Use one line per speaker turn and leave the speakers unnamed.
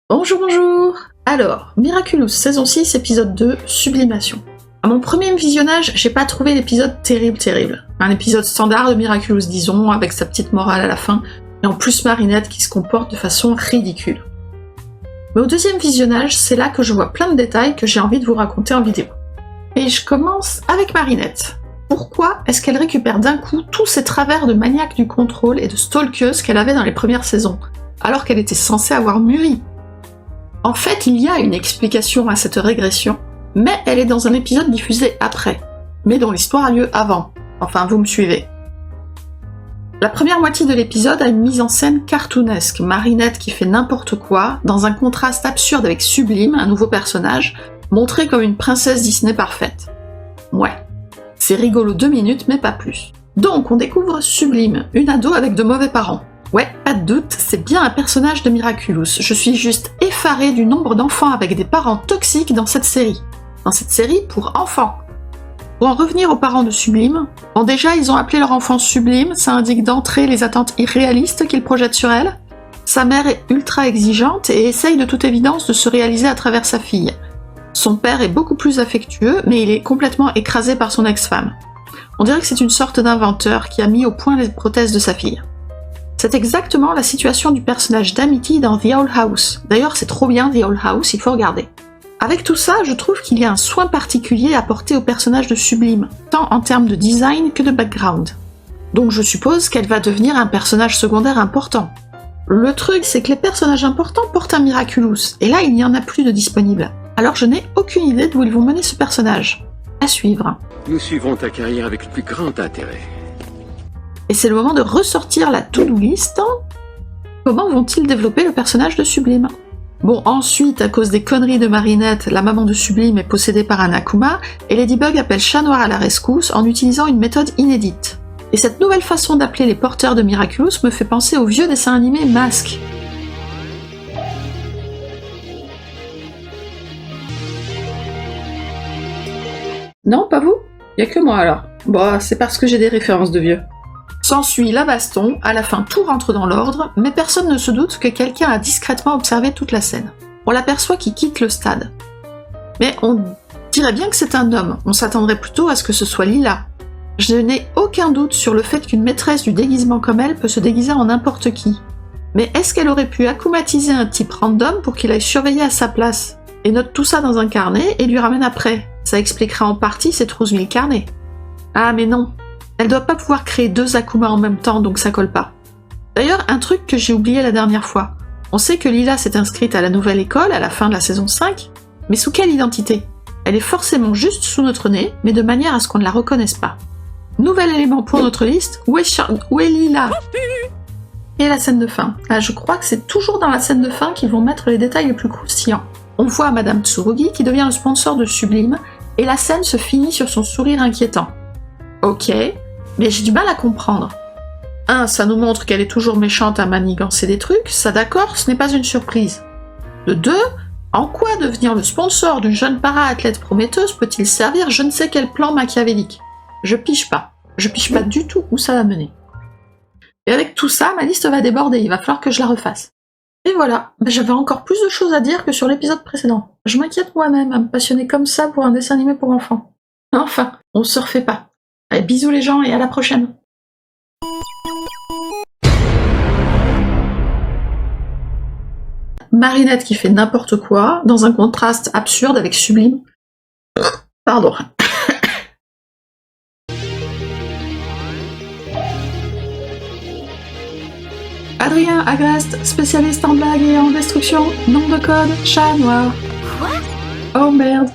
Bonjour, bonjour. Alors, Miraculous, saison 6, épisode 2, Sublimation. À mon premier visionnage, j'ai pas trouvé l'épisode terrible. Un épisode standard de Miraculous, disons, avec sa petite morale à la fin, et en plus Marinette qui se comporte de façon ridicule. Mais au deuxième visionnage, c'est là que je vois plein de détails que j'ai envie de vous raconter en vidéo. Et je commence avec Marinette. Pourquoi est-ce qu'elle récupère d'un coup tous ces travers de maniaque du contrôle et de stalkeuse qu'elle avait dans les premières saisons, alors qu'elle était censée avoir mûri? En fait, il y a une explication à cette régression, mais elle est dans un épisode diffusé après, mais dont l'histoire a lieu avant. Enfin, vous me suivez. La première moitié de l'épisode a une mise en scène cartoonesque, Marinette qui fait n'importe quoi, dans un contraste absurde avec Sublime, un nouveau personnage, montré comme une princesse Disney parfaite. Ouais, c'est rigolo 2 minutes, mais pas plus. Donc, on découvre Sublime, une ado avec de mauvais parents. Ouais, pas de doute, c'est bien un personnage de Miraculous. Je suis juste effarée du nombre d'enfants avec des parents toxiques dans cette série. Dans cette série pour enfants. Pour en revenir aux parents de Sublime, bon déjà ils ont appelé leur enfant Sublime, ça indique d'entrée les attentes irréalistes qu'ils projettent sur elle. Sa mère est ultra exigeante et essaye de toute évidence de se réaliser à travers sa fille. Son père est beaucoup plus affectueux, mais il est complètement écrasé par son ex-femme. On dirait que c'est une sorte d'inventeur qui a mis au point les prothèses de sa fille. C'est exactement la situation du personnage d'Amity dans The Owl House. D'ailleurs, c'est trop bien The Owl House, il faut regarder. Avec tout ça, je trouve qu'il y a un soin particulier apporté au personnage de Sublime, tant en termes de design que de background. Donc je suppose qu'elle va devenir un personnage secondaire important. Le truc, c'est que les personnages importants portent un Miraculous, et là, il n'y en a plus de disponible. Alors je n'ai aucune idée d'où ils vont mener ce personnage. À suivre.
Nous suivrons ta carrière avec le plus grand intérêt.
Et c'est le moment de ressortir la to-do list. Comment vont-ils développer le personnage de Sublime? Bon, ensuite, à cause des conneries de Marinette, la maman de Sublime est possédée par un Akuma, et Ladybug appelle Chat Noir à la rescousse en utilisant une méthode inédite. Et cette nouvelle façon d'appeler les porteurs de Miraculous me fait penser au vieux dessin animé Mask. Non, pas vous? Y'a que moi alors. Bon, c'est parce que j'ai des références de vieux. S'ensuit la baston, à la fin tout rentre dans l'ordre, mais personne ne se doute que quelqu'un a discrètement observé toute la scène. On l'aperçoit qui quitte le stade. Mais on dirait bien que c'est un homme, on s'attendrait plutôt à ce que ce soit Lila. Je n'ai aucun doute sur le fait qu'une maîtresse du déguisement comme elle peut se déguiser en n'importe qui. Mais est-ce qu'elle aurait pu accumatiser un type random pour qu'il aille surveiller à sa place, et note tout ça dans un carnet et lui ramène après? Ça expliquera en partie ces 12 000 carnets. Ah mais non, elle doit pas pouvoir créer 2 Akuma en même temps, donc ça colle pas. D'ailleurs, un truc que j'ai oublié la dernière fois. On sait que Lila s'est inscrite à la nouvelle école à la fin de la saison 5, mais sous quelle identité? Elle est forcément juste sous notre nez, mais de manière à ce qu'on ne la reconnaisse pas. Nouvel élément pour notre liste, où est Lila? Et la scène de fin. Ah, je crois que c'est toujours dans la scène de fin qu'ils vont mettre les détails les plus croustillants. On voit Madame Tsurugi qui devient le sponsor de Sublime, et la scène se finit sur son sourire inquiétant. Ok, mais j'ai du mal à comprendre. 1, ça nous montre qu'elle est toujours méchante à manigancer des trucs, ça d'accord, ce n'est pas une surprise. De 2, en quoi devenir le sponsor d'une jeune para-athlète prometteuse peut-il servir je ne sais quel plan machiavélique? Je piche pas du tout où ça va mener. Et avec tout ça, ma liste va déborder, il va falloir que je la refasse. Et voilà, j'avais encore plus de choses à dire que sur l'épisode précédent. Je m'inquiète moi-même à me passionner comme ça pour un dessin animé pour enfants. Enfin, on se refait pas. Allez, bisous les gens et à la prochaine. Marinette qui fait n'importe quoi, dans un contraste absurde avec Sublime. Pardon. Adrien Agreste, spécialiste en blagues et en destruction, nom de code, Chat Noir.
Quoi?
Oh merde.